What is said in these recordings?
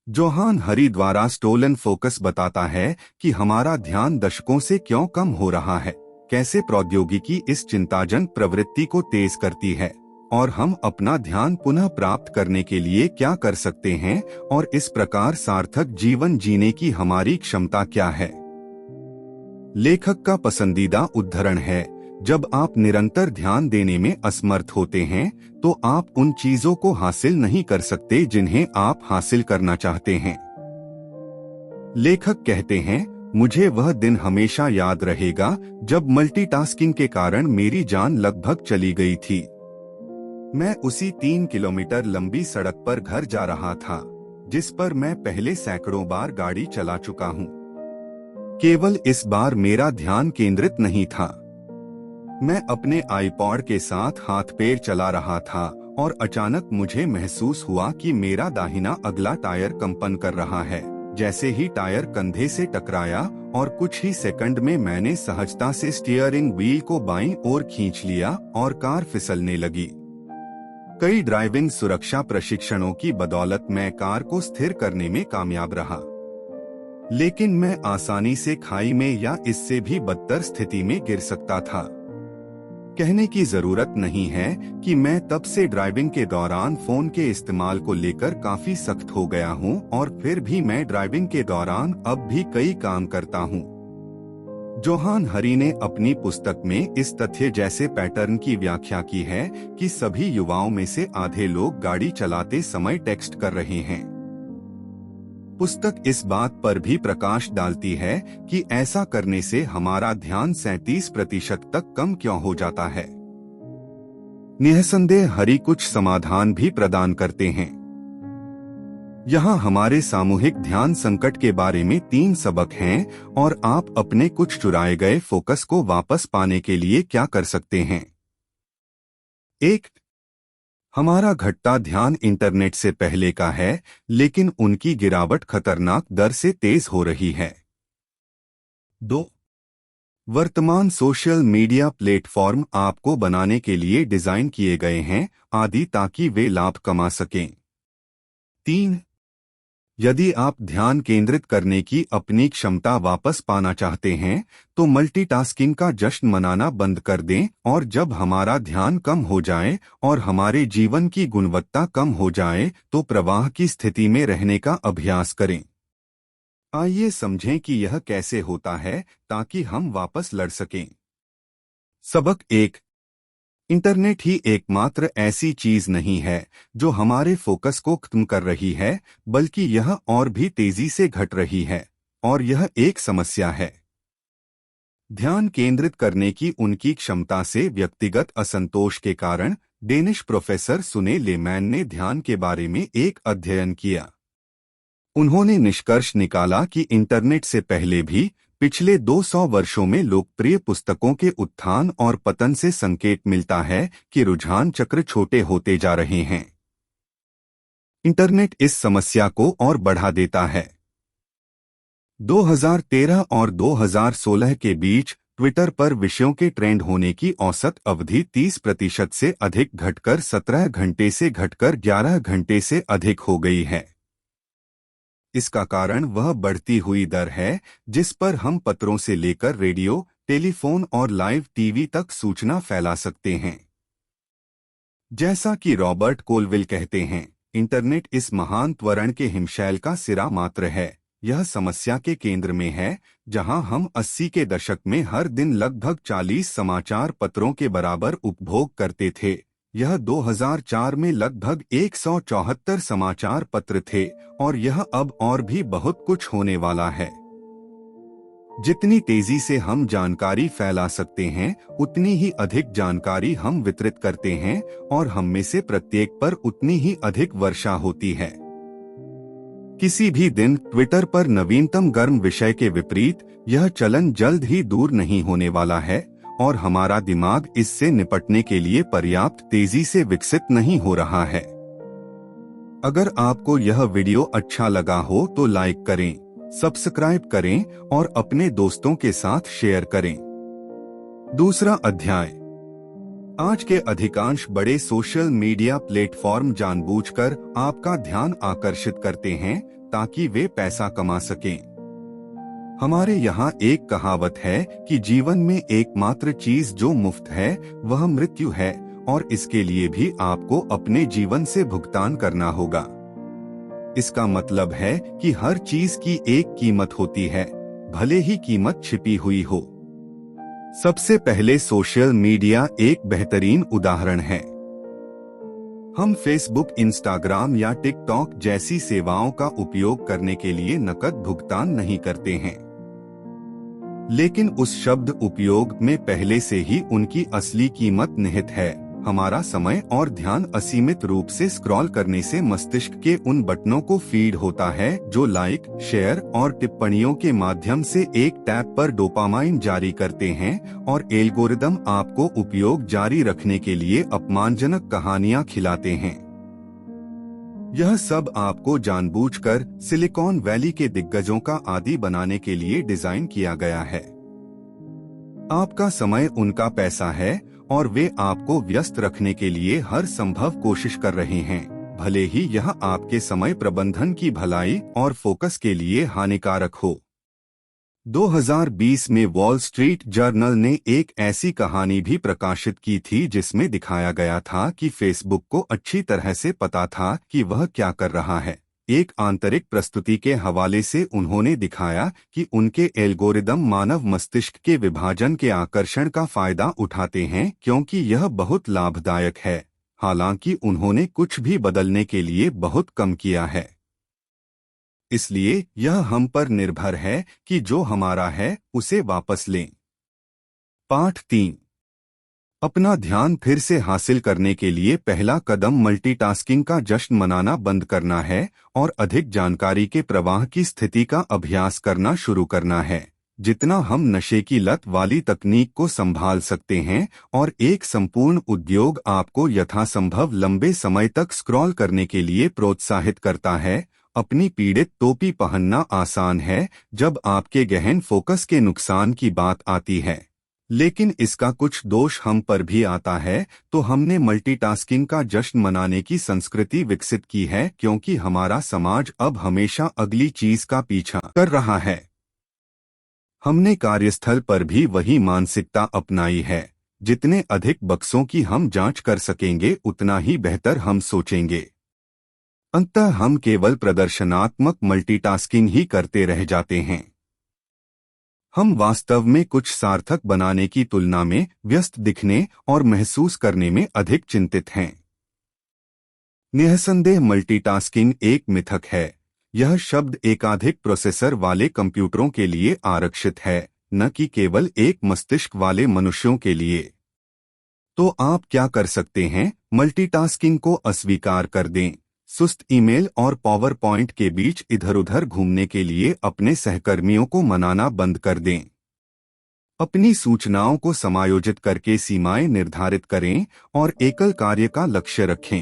Johan हरी द्वारा stolen focus बताता है कि हमारा ध्यान दशकों से क्यों कम हो रहा है, कैसे प्रौद्योगिकी इस चिंताजनक प्रवृत्ति को तेज करती है और हम अपना ध्यान पुनः प्राप्त करने के लिए क्या कर सकते हैं और इस प्रकार सार्थक जीवन जीने की हमारी क्षमता क्या है। लेखक का पसंदीदा उद्धरण है, जब आप निरंतर ध्यान देने में असमर्थ होते हैं तो आप उन चीजों को हासिल नहीं कर सकते जिन्हें आप हासिल करना चाहते हैं। लेखक कहते हैं, मुझे वह दिन हमेशा याद रहेगा जब मल्टीटास्किंग के कारण मेरी जान लगभग चली गई थी। मैं उसी 3 किलोमीटर लंबी सड़क पर घर जा रहा था जिस पर मैं पहले सैकड़ों बार गाड़ी चला चुका हूँ। केवल इस बार मेरा ध्यान केंद्रित नहीं था। मैं अपने आईपॉड के साथ हाथ पैर चला रहा था और अचानक मुझे महसूस हुआ कि मेरा दाहिना अगला टायर कंपन कर रहा है। जैसे ही टायर कंधे से टकराया और कुछ ही सेकंड में मैंने सहजता से स्टीयरिंग व्हील को बाईं ओर खींच लिया और कार फिसलने लगी। कई ड्राइविंग सुरक्षा प्रशिक्षणों की बदौलत मैं कार को स्थिर करने में कामयाब रहा, लेकिन मैं आसानी से खाई में या इससे भी बदतर स्थिति में गिर सकता था। कहने की जरूरत नहीं है कि मैं तब से ड्राइविंग के दौरान फोन के इस्तेमाल को लेकर काफी सख्त हो गया हूं और फिर भी मैं ड्राइविंग के दौरान अब भी कई काम करता हूं। जोहान हरी ने अपनी पुस्तक में इस तथ्य जैसे पैटर्न की व्याख्या की है कि सभी युवाओं में से आधे लोग गाड़ी चलाते समय टेक्स्ट कर रहे हैं। पुस्तक इस बात पर भी प्रकाश डालती है कि ऐसा करने से हमारा ध्यान 37% तक कम क्यों हो जाता है। निःसंदेह हरि कुछ समाधान भी प्रदान करते हैं। यहाँ हमारे सामूहिक ध्यान संकट के बारे में 3 सबक हैं और आप अपने कुछ चुराए गए फोकस को वापस पाने के लिए क्या कर सकते हैं। 1. हमारा घटता ध्यान इंटरनेट से पहले का है, लेकिन उनकी गिरावट खतरनाक दर से तेज हो रही है। 2. वर्तमान सोशल मीडिया प्लेटफॉर्म आपको बनाने के लिए डिजाइन किए गए हैं आदि ताकि वे लाभ कमा सकें। 3. यदि आप ध्यान केंद्रित करने की अपनी क्षमता वापस पाना चाहते हैं तो मल्टीटास्किंग का जश्न मनाना बंद कर दें और जब हमारा ध्यान कम हो जाए और हमारे जीवन की गुणवत्ता कम हो जाए तो प्रवाह की स्थिति में रहने का अभ्यास करें। आइए समझें कि यह कैसे होता है ताकि हम वापस लड़ सकें। सबक 1. इंटरनेट ही एकमात्र ऐसी चीज नहीं है जो हमारे फोकस को खत्म कर रही है, बल्कि यह और भी तेजी से घट रही है और यह एक समस्या है। ध्यान केंद्रित करने की उनकी क्षमता से व्यक्तिगत असंतोष के कारण डेनिश प्रोफेसर सुने लेमैन ने ध्यान के बारे में एक अध्ययन किया। उन्होंने निष्कर्ष निकाला कि इंटरनेट से पहले भी पिछले 200 वर्षों में लोकप्रिय पुस्तकों के उत्थान और पतन से संकेत मिलता है कि रुझान चक्र छोटे होते जा रहे हैं। इंटरनेट इस समस्या को और बढ़ा देता है। 2013 और 2016 के बीच ट्विटर पर विषयों के ट्रेंड होने की औसत अवधि 30% से अधिक घटकर 17 घंटे से घटकर 11 घंटे से अधिक हो गई है। इसका कारण वह बढ़ती हुई दर है जिस पर हम पत्रों से लेकर रेडियो, टेलीफोन और लाइव टीवी तक सूचना फैला सकते हैं। जैसा कि रॉबर्ट कोलविल कहते हैं, इंटरनेट इस महान त्वरण के हिमशैल का सिरा मात्र है। यह समस्या के केंद्र में है, जहां हम 80 के दशक में हर दिन लगभग 40 समाचार पत्रों के बराबर उपभोग करते थे। यह 2004 में लगभग 174 समाचार पत्र थे और यह अब और भी बहुत कुछ होने वाला है। जितनी तेजी से हम जानकारी फैला सकते हैं, उतनी ही अधिक जानकारी हम वितरित करते हैं और हम में से प्रत्येक पर उतनी ही अधिक वर्षा होती है। किसी भी दिन ट्विटर पर नवीनतम गर्म विषय के विपरीत यह चलन जल्द ही दूर नहीं होने वाला है और हमारा दिमाग इससे निपटने के लिए पर्याप्त तेजी से विकसित नहीं हो रहा है। अगर आपको यह वीडियो अच्छा लगा हो तो लाइक करें, सब्सक्राइब करें और अपने दोस्तों के साथ शेयर करें। दूसरा अध्याय। आज के अधिकांश बड़े सोशल मीडिया प्लेटफॉर्म जानबूझकर आपका ध्यान आकर्षित करते हैं ताकि वे पैसा कमा सकें। हमारे यहाँ एक कहावत है कि जीवन में एकमात्र चीज जो मुफ्त है वह मृत्यु है, और इसके लिए भी आपको अपने जीवन से भुगतान करना होगा। इसका मतलब है कि हर चीज की एक कीमत होती है, भले ही कीमत छिपी हुई हो। सबसे पहले सोशल मीडिया एक बेहतरीन उदाहरण है। हम फेसबुक, इंस्टाग्राम या टिकटॉक जैसी सेवाओं का उपयोग करने के लिए नकद भुगतान नहीं करते हैं, लेकिन उस शब्द उपयोग में पहले से ही उनकी असली कीमत निहित है। हमारा समय और ध्यान असीमित रूप से स्क्रॉल करने से मस्तिष्क के उन बटनों को फीड होता है जो लाइक, शेयर और टिप्पणियों के माध्यम से एक टैप पर डोपामाइन जारी करते हैं, और एल्गोरिदम आपको उपयोग जारी रखने के लिए अपमानजनक कहानियां खिलाते हैं। यह सब आपको जानबूझकर सिलिकॉन वैली के दिग्गजों का आदी बनाने के लिए डिजाइन किया गया है। आपका समय उनका पैसा है और वे आपको व्यस्त रखने के लिए हर संभव कोशिश कर रहे हैं, भले ही यह आपके समय प्रबंधन की भलाई और फोकस के लिए हानिकारक हो। 2020 में वॉल स्ट्रीट जर्नल ने एक ऐसी कहानी भी प्रकाशित की थी जिसमें दिखाया गया था कि फेसबुक को अच्छी तरह से पता था कि वह क्या कर रहा है। एक आंतरिक प्रस्तुति के हवाले से उन्होंने दिखाया कि उनके एल्गोरिदम मानव मस्तिष्क के विभाजन के आकर्षण का फायदा उठाते हैं, क्योंकि यह बहुत लाभदायक है। हालांकि उन्होंने कुछ भी बदलने के लिए बहुत कम किया है। इसलिए यह हम पर निर्भर है कि जो हमारा है उसे वापस लें। पाठ 3। अपना ध्यान फिर से हासिल करने के लिए पहला कदम मल्टीटास्किंग का जश्न मनाना बंद करना है और अधिक जानकारी के प्रवाह की स्थिति का अभ्यास करना शुरू करना है। जितना हम नशे की लत वाली तकनीक को संभाल सकते हैं, और एक संपूर्ण उद्योग आपको यथासंभव लंबे समय तक स्क्रॉल करने के लिए प्रोत्साहित करता है। अपनी पीड़ित टोपी पहनना आसान है जब आपके गहन फोकस के नुकसान की बात आती है, लेकिन इसका कुछ दोष हम पर भी आता है। तो हमने मल्टीटास्किंग का जश्न मनाने की संस्कृति विकसित की है, क्योंकि हमारा समाज अब हमेशा अगली चीज का पीछा कर रहा है। हमने कार्यस्थल पर भी वही मानसिकता अपनाई है, जितने अधिक बक्सों की हम जांच कर सकेंगे उतना ही बेहतर हम सोचेंगे। अंततः हम केवल प्रदर्शनात्मक मल्टीटास्किंग ही करते रह जाते हैं। हम वास्तव में कुछ सार्थक बनाने की तुलना में व्यस्त दिखने और महसूस करने में अधिक चिंतित हैं। निःसंदेह मल्टीटास्किंग एक मिथक है। यह शब्द एकाधिक प्रोसेसर वाले कंप्यूटरों के लिए आरक्षित है, न कि केवल एक मस्तिष्क वाले मनुष्यों के लिए। तो आप क्या कर सकते हैं? मल्टीटास्किंग को अस्वीकार कर दें। सुस्त ईमेल और पावर पॉइंट के बीच इधर उधर घूमने के लिए अपने सहकर्मियों को मनाना बंद कर दें। अपनी सूचनाओं को समायोजित करके सीमाएं निर्धारित करें और एकल कार्य का लक्ष्य रखें।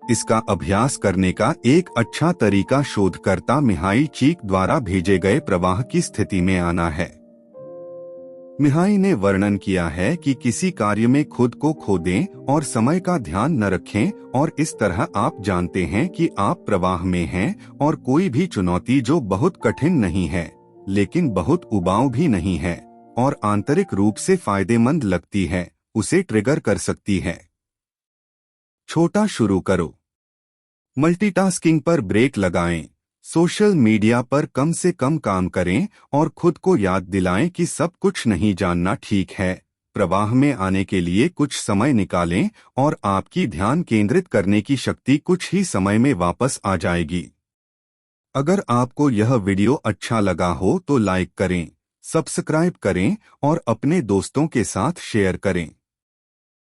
इसका अभ्यास करने का एक अच्छा तरीका शोधकर्ता मिहाई चीक द्वारा भेजे गए प्रवाह की स्थिति में आना है। मिहाई ने वर्णन किया है कि किसी कार्य में खुद को खो दें और समय का ध्यान न रखें, और इस तरह आप जानते हैं कि आप प्रवाह में हैं, और कोई भी चुनौती जो बहुत कठिन नहीं है लेकिन बहुत उबाऊ भी नहीं है और आंतरिक रूप से फायदेमंद लगती है, उसे ट्रिगर कर सकती है। छोटा शुरू करो। मल्टीटास्किंग पर ब्रेक लगाएं। सोशल मीडिया पर कम से कम काम करें और खुद को याद दिलाएं कि सब कुछ नहीं जानना ठीक है। प्रवाह में आने के लिए कुछ समय निकालें और आपकी ध्यान केंद्रित करने की शक्ति कुछ ही समय में वापस आ जाएगी। अगर आपको यह वीडियो अच्छा लगा हो तो लाइक करें, सब्सक्राइब करें और अपने दोस्तों के साथ शेयर करें।